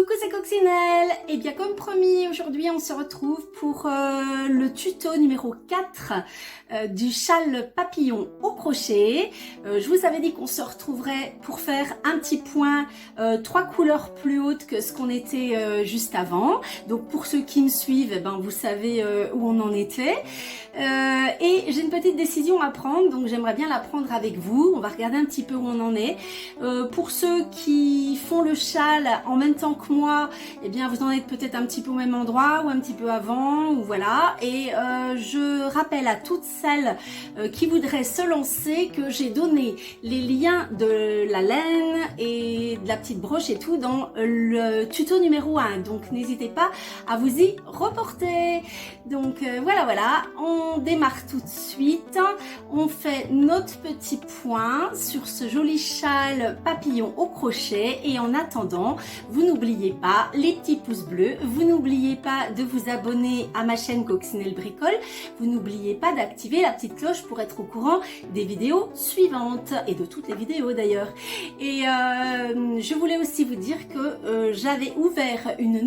Coucou, c'est Coccinelle. Et bien comme promis, aujourd'hui on se retrouve pour le tuto numéro 4 du châle papillon au crochet. Je vous avais dit qu'on se retrouverait pour faire un petit point 3 couleurs plus hautes que ce qu'on était juste avant. Donc pour ceux qui me suivent, eh ben, vous savez où on en était. Et j'ai une petite décision à prendre, donc j'aimerais bien la prendre avec vous. On va regarder un petit peu où on en est. Pour ceux qui font le châle en même temps que moi, eh bien vous en êtes peut-être un petit peu au même endroit ou un petit peu avant, ou voilà. Et je rappelle à toutes celles qui voudraient se lancer que j'ai donné les liens de la laine et de la petite broche et tout dans le tuto numéro 1. Donc n'hésitez pas à vous y reporter. Donc voilà, on démarre tout de suite. On fait notre petit point sur ce joli châle papillon au crochet. Et en attendant, vous n'oubliez pas les petits pouces bleus, vous n'oubliez pas de vous abonner à ma chaîne Coccinelle Bricole, vous n'oubliez pas d'activer la petite cloche pour être au courant des vidéos suivantes et de toutes les vidéos d'ailleurs. Et je voulais aussi vous dire que j'avais ouvert une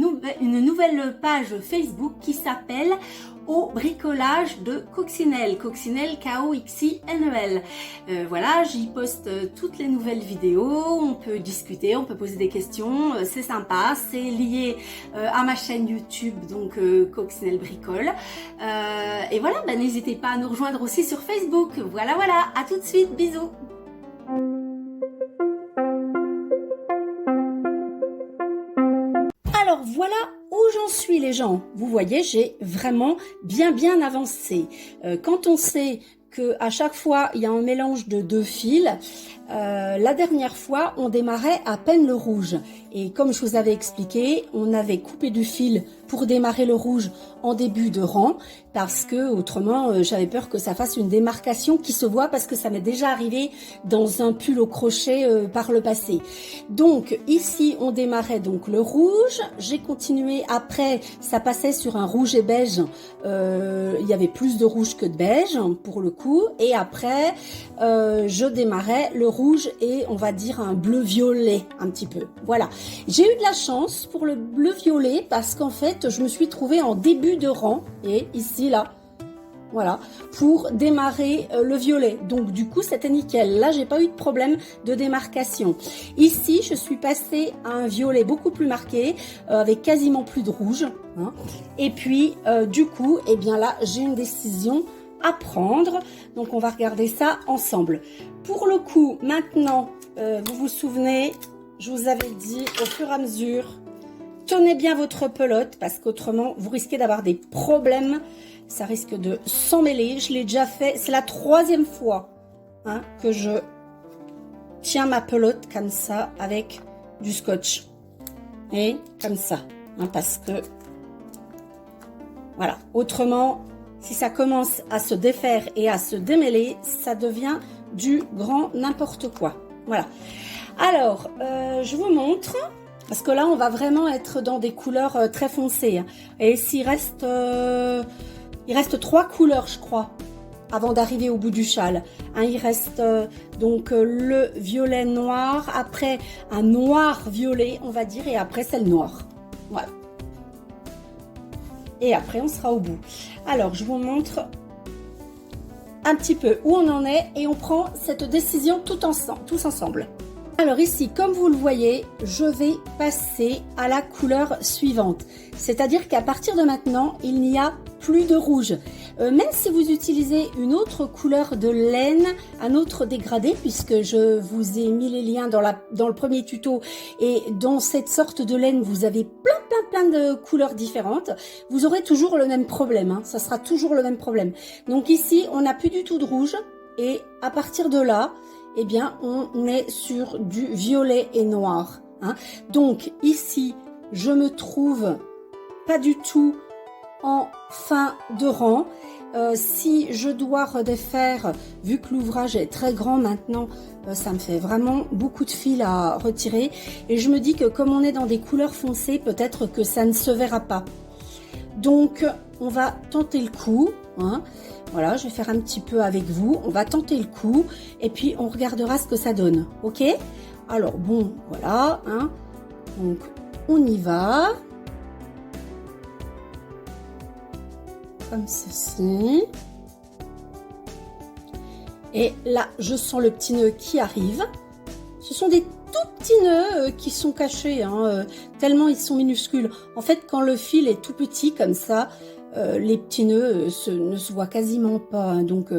nouvelle page Facebook qui s'appelle Au bricolage de Coccinelle, Coccinelle K-O-X-I-N-E-L. Voilà, j'y poste toutes les nouvelles vidéos, on peut discuter, on peut poser des questions, c'est sympa, c'est lié à ma chaîne YouTube, donc Coccinelle Bricole. Et voilà, ben, n'hésitez pas à nous rejoindre aussi sur Facebook. Voilà, à tout de suite, bisous. Alors voilà où j'en suis les gens. Vous voyez, j'ai vraiment bien avancé. Quand on sait que à chaque fois il y a un mélange de deux fils, la dernière fois on démarrait à peine le rouge. Et comme je vous avais expliqué, on avait coupé du fil pour démarrer le rouge en début de rang, parce que autrement j'avais peur que ça fasse une démarcation qui se voit, parce que ça m'est déjà arrivé dans un pull au crochet par le passé. Donc ici on démarrait donc le rouge, j'ai continué, après ça passait sur un rouge et beige, il y avait plus de rouge que de beige pour le coup, et après je démarrais le rouge et on va dire un bleu violet un petit peu. Voilà, j'ai eu de la chance pour le bleu violet parce qu'en fait je me suis trouvée en début de rang, et ici là, voilà, pour démarrer le violet. Donc du coup c'était nickel, là j'ai pas eu de problème de démarcation. Ici je suis passée à un violet beaucoup plus marqué, avec quasiment plus de rouge, hein. Et puis du coup, eh bien là j'ai une décision à prendre, donc on va regarder ça ensemble. Pour le coup maintenant, vous vous souvenez, je vous avais dit au fur et à mesure, tenez bien votre pelote parce qu'autrement vous risquez d'avoir des problèmes, ça risque de s'emmêler. Je l'ai déjà fait, c'est la 3e fois, hein, que je tiens ma pelote comme ça avec du scotch, et comme ça, hein, parce que voilà, autrement si ça commence à se défaire et à se démêler, ça devient du grand n'importe quoi. Voilà, alors je vous montre, parce que là on va vraiment être dans des couleurs très foncées, hein. Et s'il reste il reste 3 couleurs je crois avant d'arriver au bout du châle, hein. Il reste donc le violet noir, après un noir violet on va dire, et après c'est le noir. Voilà, et après on sera au bout. Alors je vous montre un petit peu où on en est et on prend cette décision tous ensemble. Alors ici, comme vous le voyez, je vais passer à la couleur suivante. C'est-à-dire qu'à partir de maintenant, il n'y a plus de rouge. Même si vous utilisez une autre couleur de laine, un autre dégradé, puisque je vous ai mis les liens dans le premier tuto, et dans cette sorte de laine, vous avez plein de couleurs différentes, vous aurez toujours le même problème, hein. Ça sera toujours le même problème. Donc ici, on n'a plus du tout de rouge, et à partir de là, eh bien, on est sur du violet et noir, hein. Donc ici, je me trouve pas du tout en fin de rang. Si je dois redéfaire, vu que l'ouvrage est très grand maintenant, ça me fait vraiment beaucoup de fil à retirer, et je me dis que comme on est dans des couleurs foncées, peut-être que ça ne se verra pas. Donc on va tenter le coup, hein. Voilà, je vais faire un petit peu avec vous, on va tenter le coup et puis on regardera ce que ça donne, ok? Alors bon, voilà, hein. Donc on y va. Comme ceci. Et là, je sens le petit nœud qui arrive. Ce sont des tout petits nœuds qui sont cachés, hein, tellement ils sont minuscules. En fait, quand le fil est tout petit comme ça, les petits nœuds ne se voient quasiment pas. Hein, donc,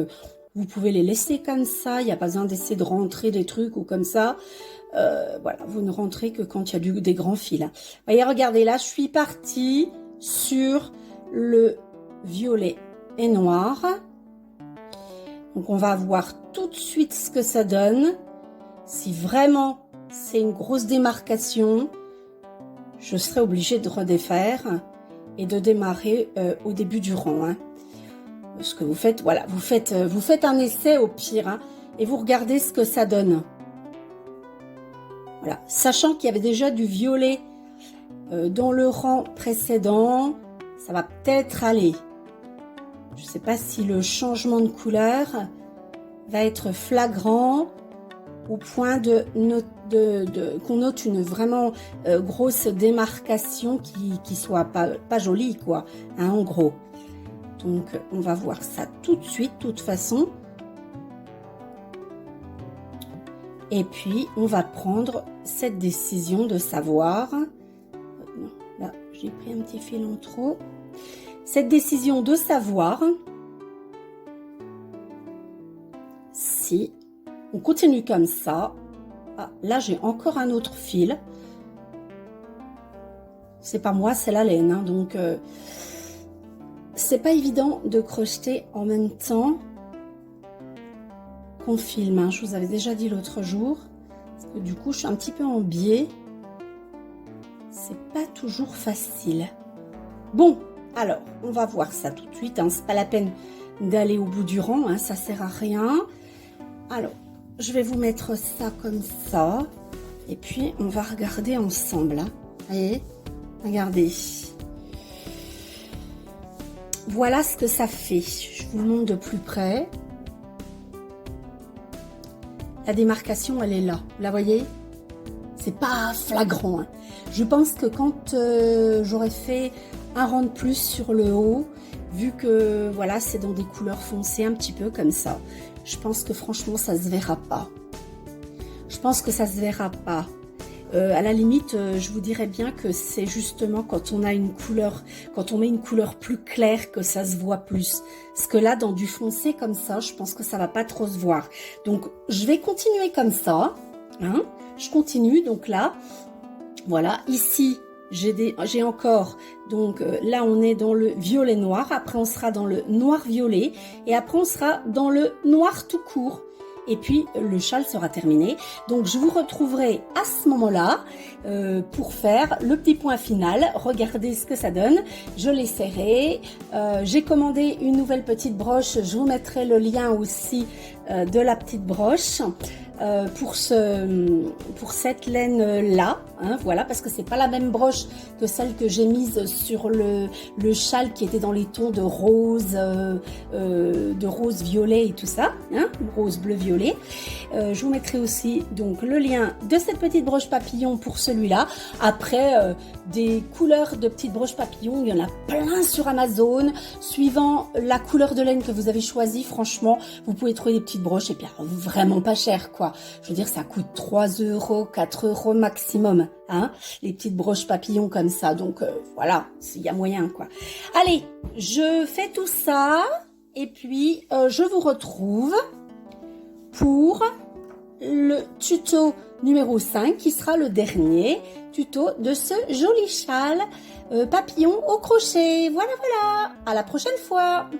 vous pouvez les laisser comme ça. Il n'y a pas besoin d'essayer de rentrer des trucs ou comme ça. Voilà, vous ne rentrez que quand il y a des grands fils. Hein. Voyez, regardez, là, je suis partie sur le violet et noir. Donc, on va voir tout de suite ce que ça donne. Si vraiment c'est une grosse démarcation, je serai obligée de redéfaire et de démarrer au début du rang. Hein. Ce que vous faites, voilà, vous faites un essai au pire hein, et vous regardez ce que ça donne. Voilà, sachant qu'il y avait déjà du violet dans le rang précédent, ça va peut-être aller. Je ne sais pas si le changement de couleur va être flagrant au point qu'on note une vraiment grosse démarcation qui soit pas jolie, quoi, hein, en gros. Donc, on va voir ça tout de suite, de toute façon. Et puis, on va prendre cette décision de savoir... non, là, j'ai pris un petit fil en trop. Cette décision de savoir si on continue comme ça. Ah, là, j'ai encore un autre fil. C'est pas moi, c'est la laine. Hein, donc, c'est pas évident de crocheter en même temps qu'on filme. Hein. Je vous avais déjà dit l'autre jour. Parce que du coup, je suis un petit peu en biais. C'est pas toujours facile. Bon. Alors, on va voir ça tout de suite. Hein. C'est pas la peine d'aller au bout du rang. Hein. Ça sert à rien. Alors, je vais vous mettre ça comme ça. Et puis, on va regarder ensemble. Hein. Voyez, regardez. Voilà ce que ça fait. Je vous le montre de plus près. La démarcation, elle est là. Vous la voyez? C'est pas flagrant. Hein. Je pense que quand j'aurais fait un rang de plus sur le haut, vu que voilà, c'est dans des couleurs foncées un petit peu comme ça, je pense que franchement ça se verra pas. Je pense que ça se verra pas. À la limite, je vous dirais bien que c'est justement quand on a une couleur, quand on met une couleur plus claire que ça se voit plus. Parce que là, dans du foncé comme ça, je pense que ça va pas trop se voir. Donc, je vais continuer comme ça. Hein. Je continue, donc là, voilà, ici, j'ai encore, donc là on est dans le violet noir, après on sera dans le noir violet et après on sera dans le noir tout court et puis le châle sera terminé. Donc je vous retrouverai à ce moment-là pour faire le petit point final. Regardez ce que ça donne, je l'essaierai. J'ai commandé une nouvelle petite broche, je vous mettrai le lien aussi de la petite broche. Pour cette laine là, hein, voilà, parce que c'est pas la même broche que celle que j'ai mise sur le châle qui était dans les tons de rose violet et tout ça, hein, rose bleu violet. Je vous mettrai aussi donc le lien de cette petite broche papillon pour celui-là. Après des couleurs de petites broches papillons, il y en a plein sur Amazon. Suivant la couleur de laine que vous avez choisie, franchement, vous pouvez trouver des petites broches et puis vraiment pas cher, quoi. Je veux dire, ça coûte 3 €, 4 € maximum, hein, les petites broches papillons comme ça. Donc, voilà, il y a moyen, quoi. Allez, je fais tout ça et puis je vous retrouve pour le tuto numéro 5 qui sera le dernier tuto de ce joli châle papillon au crochet. Voilà, voilà. À la prochaine fois.